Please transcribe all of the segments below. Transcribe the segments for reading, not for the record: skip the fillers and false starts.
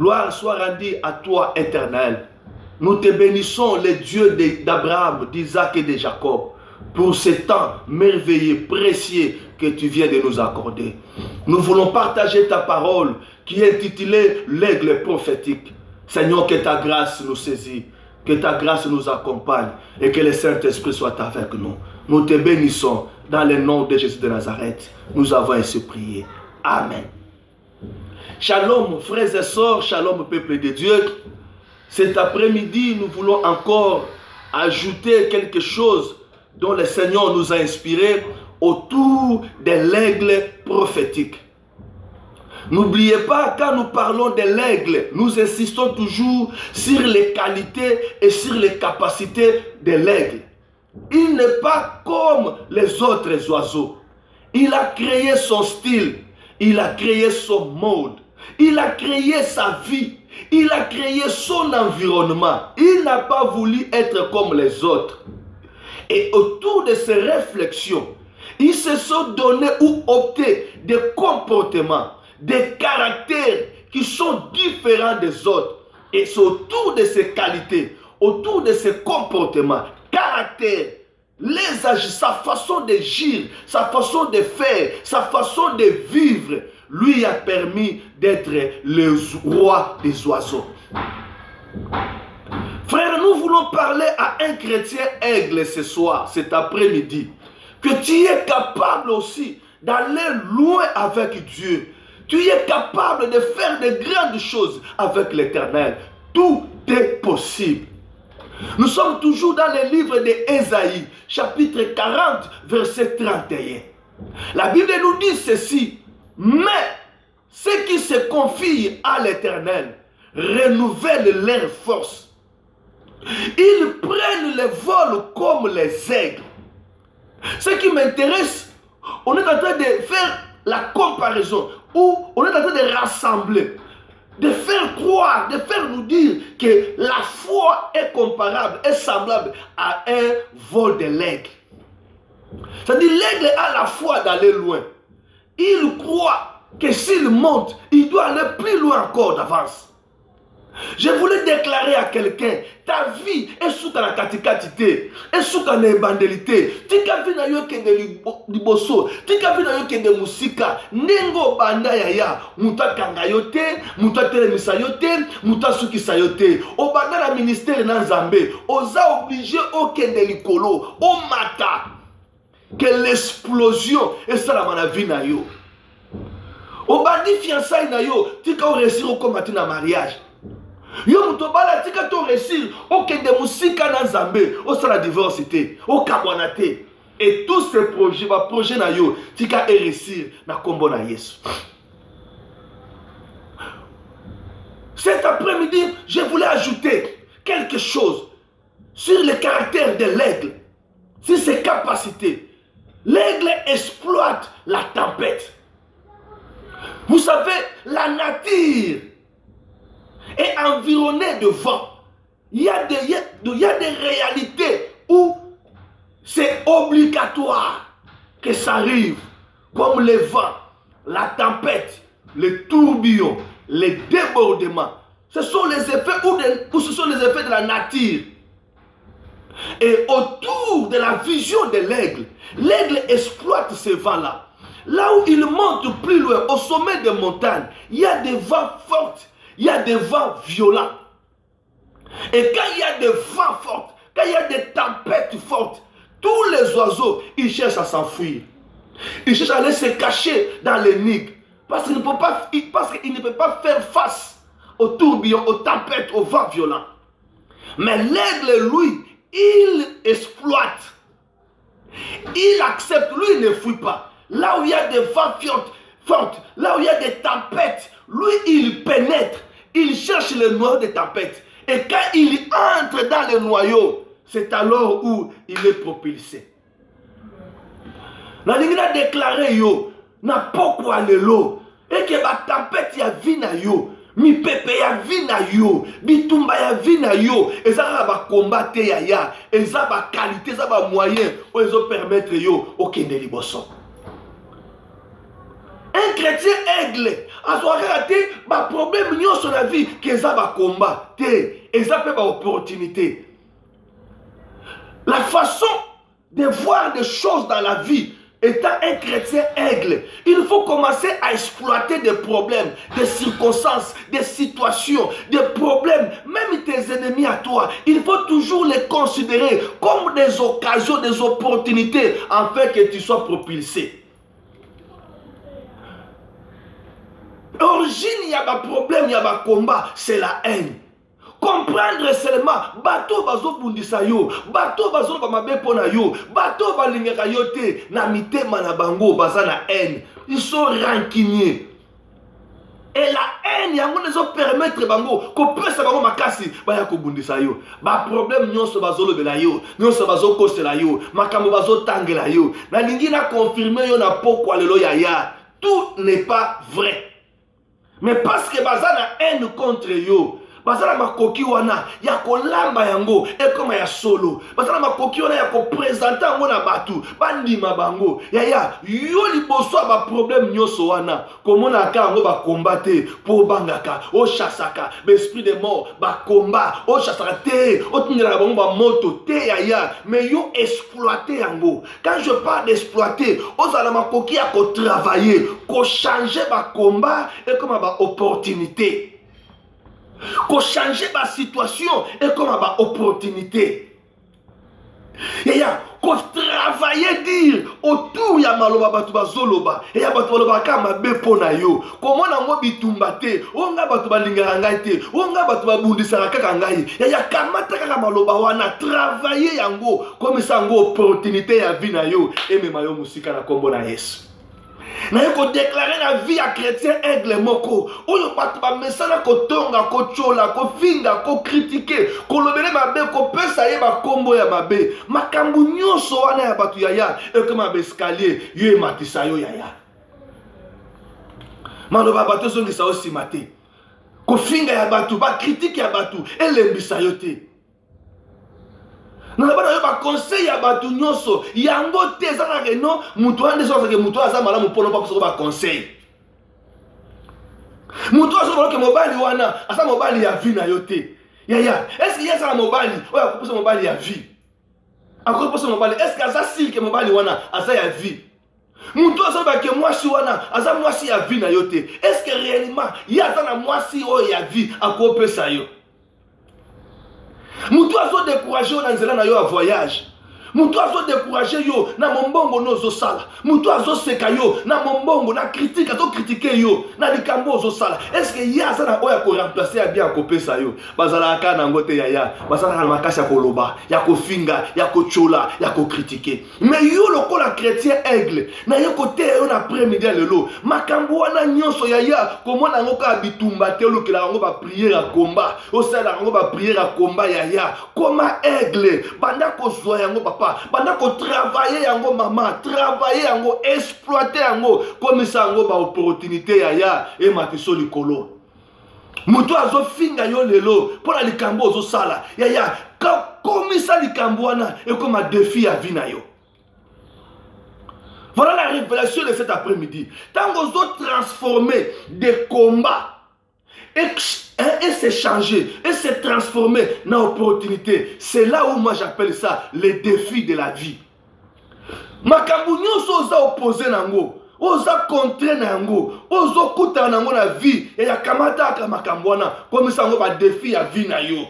Gloire soit rendue à toi, Éternel. Nous te bénissons, les dieux d'Abraham, d'Isaac et de Jacob, pour ce temps merveilleux, précieux que tu viens de nous accorder. Nous voulons partager ta parole qui est intitulée l'aigle prophétique. Seigneur, que ta grâce nous saisit, que ta grâce nous accompagne et que le Saint-Esprit soit avec nous. Nous te bénissons dans le nom de Jésus de Nazareth. Nous avons ainsi prié. Amen. Shalom, frères et sœurs, shalom, peuple de Dieu. Cet après-midi, nous voulons encore ajouter quelque chose dont le Seigneur nous a inspiré autour de l'aigle prophétique. N'oubliez pas, quand nous parlons de l'aigle, nous insistons toujours sur les qualités et sur les capacités de l'aigle. Il n'est pas comme les autres oiseaux. Il a créé son style, il a créé son mode, il a créé sa vie, il a créé son environnement. Il n'a pas voulu être comme les autres. Et autour de ces réflexions, ils se sont donnés ou opté des comportements, des caractères qui sont différents des autres. Et c'est autour de ces qualités, autour de ces comportements, caractères, les agir, sa façon d'agir, sa façon de faire, sa façon de vivre, lui a permis d'être le roi des oiseaux. Frère, nous voulons parler à un chrétien aigle ce soir, cet après-midi, que tu es capable aussi d'aller loin avec Dieu. Tu es capable de faire de grandes choses avec l'Éternel. Tout est possible. Nous sommes toujours dans le livre d'Ésaïe, chapitre 40, verset 31. La Bible nous dit ceci: mais ceux qui se confient à l'Éternel renouvellent leur force. Ils prennent le vol comme les aigles. Ce qui m'intéresse, on est en train de faire la comparaison, ou on est en train de rassembler, de faire croire, de faire nous dire que la foi est comparable, est semblable à un vol de l'aigle. C'est-à-dire l'aigle a la foi d'aller loin. Il croit que s'il monte, il doit aller plus loin encore d'avance. Je voulais déclarer à quelqu'un, ta vie est sous la katikatité, est sous la ébandélité. Tu as vu de liboso, tu as vu de musika, nengo banda yaya, muta kangayote, muta telemisayote, muta sukisayote. Au banda la ministère na Nzambe, oza obligé au kende likolo, au mata, que l'explosion est ça la vie na yo. Au bandi fiançailles na yo, tu as réussi au combattre na mariage. Yo mutobala tika to réussir okende musika na Nzambe osala diversité okabwanate et tous ces projets ba projet na yo tika réussir na kombo na Yesu. Cet après-midi, je voulais ajouter quelque chose sur le caractère de l'aigle, sur ses capacités. L'aigle exploite la tempête. Vous savez, la nature est environné de vent. Il y a des réalités où c'est obligatoire que ça arrive, comme le vent, la tempête, les tourbillons, les débordements. Ce sont les effets ou ce sont les effets de la nature. Et autour de la vision de l'aigle, l'aigle exploite ces vents-là. Là où il monte plus loin, au sommet des montagnes, il y a des vents forts. Il y a des vents violents. Et quand il y a des vents forts, quand il y a des tempêtes fortes, tous les oiseaux, ils cherchent à s'enfuir. Ils cherchent à aller se cacher dans les nids. Parce qu'ils ne peuvent pas faire face aux tourbillons, aux tempêtes, aux vents violents. Mais l'aigle, lui, il exploite. Il accepte, lui, il ne fuit pas. Là où il y a des vents fortes, là où il y a des tempêtes, lui, il pénètre, il cherche le noyau des tempêtes. Et quand il entre dans le noyau, c'est alors où il est propulsé. Nous avons déclaré, na pokwa lelo, et que la tempête ya vina yo, mi pepe ya vina yo, bitumba ya vina yo, et ça va combattre ya, et ça va qualité, ça va moyen, ou ils ont permettre yo, au kende liboso. Un chrétien aigle, à son raté, bah problème n'y a sur la vie, qu'ils ont un combat, ils ont une opportunité. La façon de voir des choses dans la vie, étant un chrétien aigle, il faut commencer à exploiter des problèmes, des circonstances, des situations, des problèmes, même tes ennemis à toi. Il faut toujours les considérer comme des occasions, des opportunités, afin que tu sois propulsé. L'origine, il y a un problème, il y a un combat, c'est la haine. Comprendre seulement, bateau bazo bundisa yo, bateau bazo bamabe pona yo, bateau balingaka yo te, na mitema na bango baza na haine. Ils sont rancuniers. Et la haine, yango nezo permettre bango, ko pesa bango makasi, ba ya ko bundisa yo. Ba problème nyonso bazo lobela yo, nyonso bazo kosela yo, makambo bazo tangela yo. Na lingi na confirmer yo na pokwa lelo yaya. Tout n'est pas vrai. Mais parce que baza na haine contre yo, baza na makoki wana ya kolamba yango ekoma ya solo, baza na makoki wana ya ko présenter yango na batu bandima bango yaya yo liboso ba problème nyoso wana komona ka yango ba combattre pour bangaka o chassaka l'esprit de mort ba combat o chassaka te o tindela bango ba moto te yaya, mais yo exploiter yango. Quand je parle d'exploiter, ozala makoki ya ko travailler, ko changer ba combat et comme ba opportunité. Qu'on change ma situation et comme ma opportunité. Et ya qu'on travailler dire autour ya maloba batu bazoloba et ya batu baloba kama bepona yo comment na ngo bitumba te onga batu balinga ngai te onga batu babundisa kaka ngai ya kamata kaka maloba wana travailler yango comme ça ngo opportunité ya vie na yo et mema yo musika na kombo na Yesu. Na yoko déclarer la vie à chrétien aigle moko. Oyo batu ba mesana ko tonga ko chola ko finga ko critiquer ko lobele mabe ko pesa ye ba kombo ya mabe. Makambu nyonso wana ya batu yaya e comme ba escalier ye matisa yo yaya. Mano ba batu zongi sa aussi maté. Ko finga ya batu ba critique ya batu elembisa yo te. Na bana yo ba conseil ya batu nyonso yango te zaka reno mutu ande so ke mutu aza malamu pono pa ko ba conseil. Mutu azo boloke mobali wana asa mobali ya vie na yo te. Yaya, est-ce qu'il y a ça mobali? Oya ko posa mobali ya vie. Ako posa mobali, est-ce que aza si ke mobali wana asa ya vie? Mutu azo ba ke mwasi wana asa mwasi ya vie na yo te. Est-ce que réellement ya za na mwasi o ya vie ako pesa yo? Mutu azo décourager na nzela na yo a voyage. Mutu azo décourager yo na mombongo nozo sala. Mutu azo seka yo na mombongo na critique azo critiquer yo na likambo ozo sala. Est-ce que ya za na oya ko remplacer ya bien ko pesa yo? Bazala ka na ngote yaya. Bazala na makasi ya koloba, ya ko finga, ya ko chola, ya ko critiquer. Mais yo lokola chrétien aigle na yo côté yo na après-midi lelo. Makambo wana nyonso yaya komona ngoka bitumba te lokela ngo ba prière à combat. O sala ngo ba prière à combat yaya. Koma aigle banda ko zwa yango papa. Banda ko travailler yango maman, travailler yango, exploiter yango, comme ça yango ba opportunité yaya et matiso likolo. Mutu azo finga yo lelo pour la likambo ozo sala. Yaya, comme ça likambo wana et comme un défi à vie na yo. Voilà la révélation de cet après-midi. Tant qu'on doit transformer des combats et s'échanger et se transformer dans l'opportunité. C'est là où moi j'appelle ça les défis de la vie. Makambu nyonso oza opposé nango, oza contre nango, ozo kuta nango na vie et ya kamata ka makambu wana comme ça ngo ba défi ya vie na yo.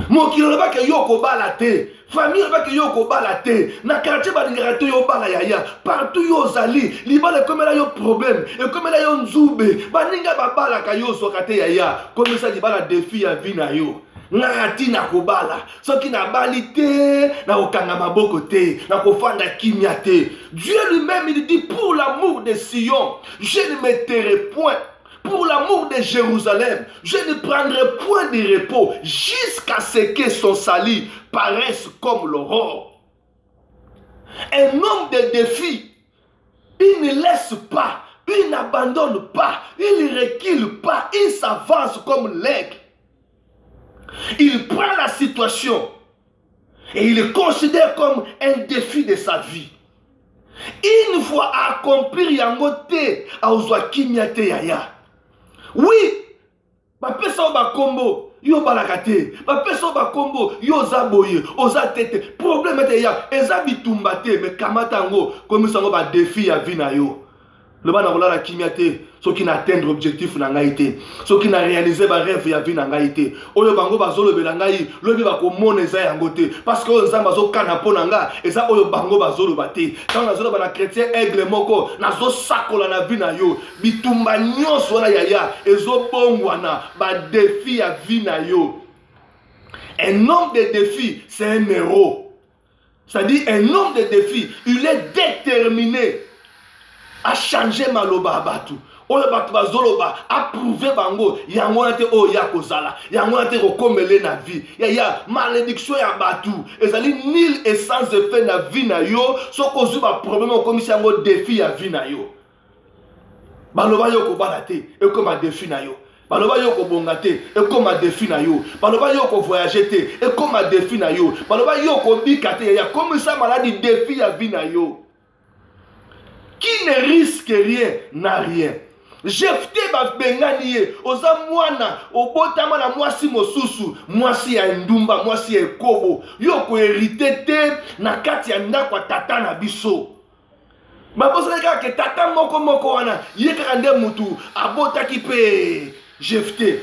Mokilo loba ke yo ko bala te, famille loba ke yo ko bala te, na quartier ba ngara te yo bala yaya, partout yo zali, libala comme là yo problème, et comme là yo nzube, ba ninga ba bala ka yo soka te yaya, comme ça libala défi ya vie na yo. Ngati na ko bala, soki na bali te, na okanga maboko te, na ko fanda kimia te. Dieu lui-même il dit pour l'amour de Sion, je ne me tairai point. Pour l'amour de Jérusalem, je ne prendrai point de repos jusqu'à ce que son salut paraisse comme l'aurore. Un homme de défi, il ne laisse pas, il n'abandonne pas, il ne recule pas, il s'avance comme l'aigle. Il prend la situation et il le considère comme un défi de sa vie. Une fois accomplir yango te, aozwa kimia te yaya. Oui, bapesa ba kombo, yo balaka te. Bapesa ba kombo, yo za boye, oza tete. Problème te ya, eza bitumba te, mais kamata yango, comme ça ba défi ya vie na yo. Le bana la kimia te, ceux qui n'atteignent l'objectif na ngai te, ceux qui n'a réalisé ba rêve ya vie na ngai te. Oyo bango bazolo belangai, lobi ba ko moneza yango te, parce que nzamba zo kana pona nga, eza oyo bango bazolo bate. Quand nazolo bana chrétien aigle moko, nazo sakola na vie na yo, bitumba nyonso na yaya, ezo bongwana ba défi ya vie na yo. Un homme de défi, c'est un héros. C'est-à-dire un homme de défi, il est déterminé à changer maloba abatu. Oyo batu bazoloba a prouver bango yango na te o ya kozala yango na te kokomele na vie ya malédiction ya batu ezali nil et sans effet na vie na yo soko zuba problème okomisi yango défi ya vie na yo baloba yo ko bana te e koma défi na yo baloba yo ko bonga te e koma défi na yo baloba yo ko voyager te e koma défi na yo baloba yo ko bika te ya komisa maladie défi ya vie na yo. Qui ne risque rien n'a rien. Jephté ba bengani ye oza mwana obotama na mwasi mosusu mwasi ya ndumba mwasi ya ekobo yo ko hérité te na kati ya ndako tata na biso babosa kaka ke tata moko wana ye kaka nde mutu abotaki pe Jephté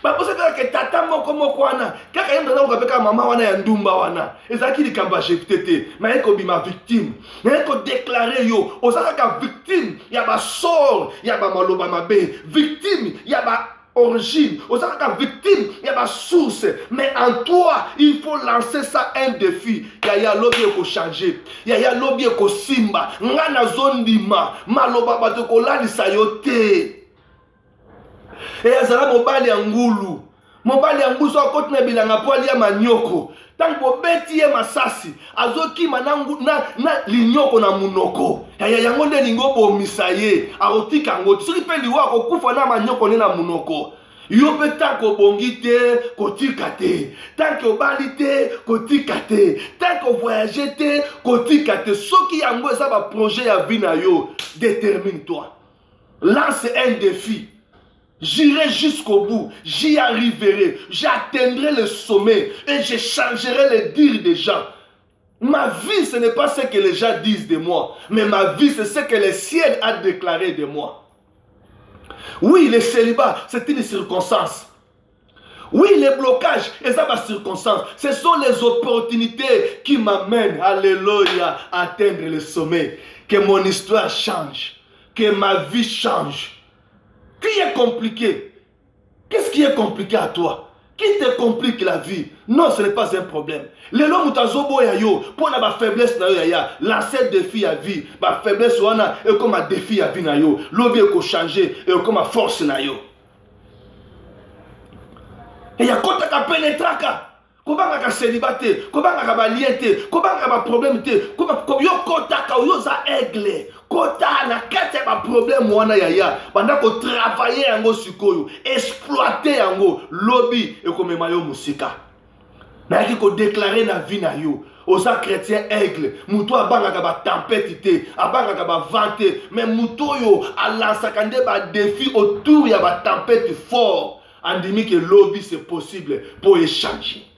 babosa kaka ke tata moko wana kaka yenda na kopeka mama wana ya ndumba wana ezaki likamba Jephté te na eko bima victime na eko déclarer yo ozaka ka victime ya ba sort ya ba maloba mabe victime ya ba origine ozaka ka victime ya ba source mais en toi il faut lancer ça un défi ya lobi eko changer ya lobi eko simba ngana zondima maloba bato ko lalisa yo te. Et azala mobali ya ngulu mobali ya ngulu so akoti na bilanga po alia manyoko tango beti ye masasi azokima na linyoko na munoko ya yango nde lingo bomisa ye akotika ngo soki mpe liwa akokufa na manyoko ne na munoko yo mpe tanko obongi te kotika te tanke obali te kotika te tanke ovoyage te kotika te soki yango eza baprojet ya vie na yo détermine toi lance un défi. J'irai jusqu'au bout, j'y arriverai, j'atteindrai le sommet et je changerai les dires des gens. Ma vie, ce n'est pas ce que les gens disent de moi, mais ma vie, c'est ce que le ciel a déclaré de moi. Oui, le célibat, c'est une circonstance. Oui, les blocages, et ça, ma circonstance, ce sont les opportunités qui m'amènent, alléluia, à atteindre le sommet. Que mon histoire change, que ma vie change. Qui est compliqué? Qu'est-ce qui est compliqué à toi? Qui te complique la vie? Non, ce n'est pas un problème. Les gens qui ont pour la faiblesse, lancer défi à vie, la faiblesse est comme un défi à vie. L'objet est changer et comme une force. Et il y a quoi qui pénétrer? Comment on a célibataire, comment on a lié, comment on a problème, comment on a aigle, kota na kati ya problème wana yaya, pendant qu'on travaille yango sikoyo, exploiter yango, lobby et comme mayo musika. Na yaki ko déclarer na vie na yo, osa chrétien aigle, muto abanga ba tempête te, abanga ba vente, mais muto yo alansaka nde ba défi autour ya ba tempête fort, andimi que lobby c'est possible pour échanger.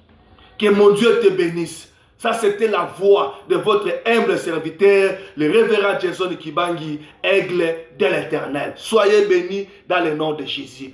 Que mon Dieu te bénisse. Ça, c'était la voix de votre humble serviteur, le révérend Jason Kibangi, aigle de l'Éternel. Soyez bénis dans le nom de Jésus.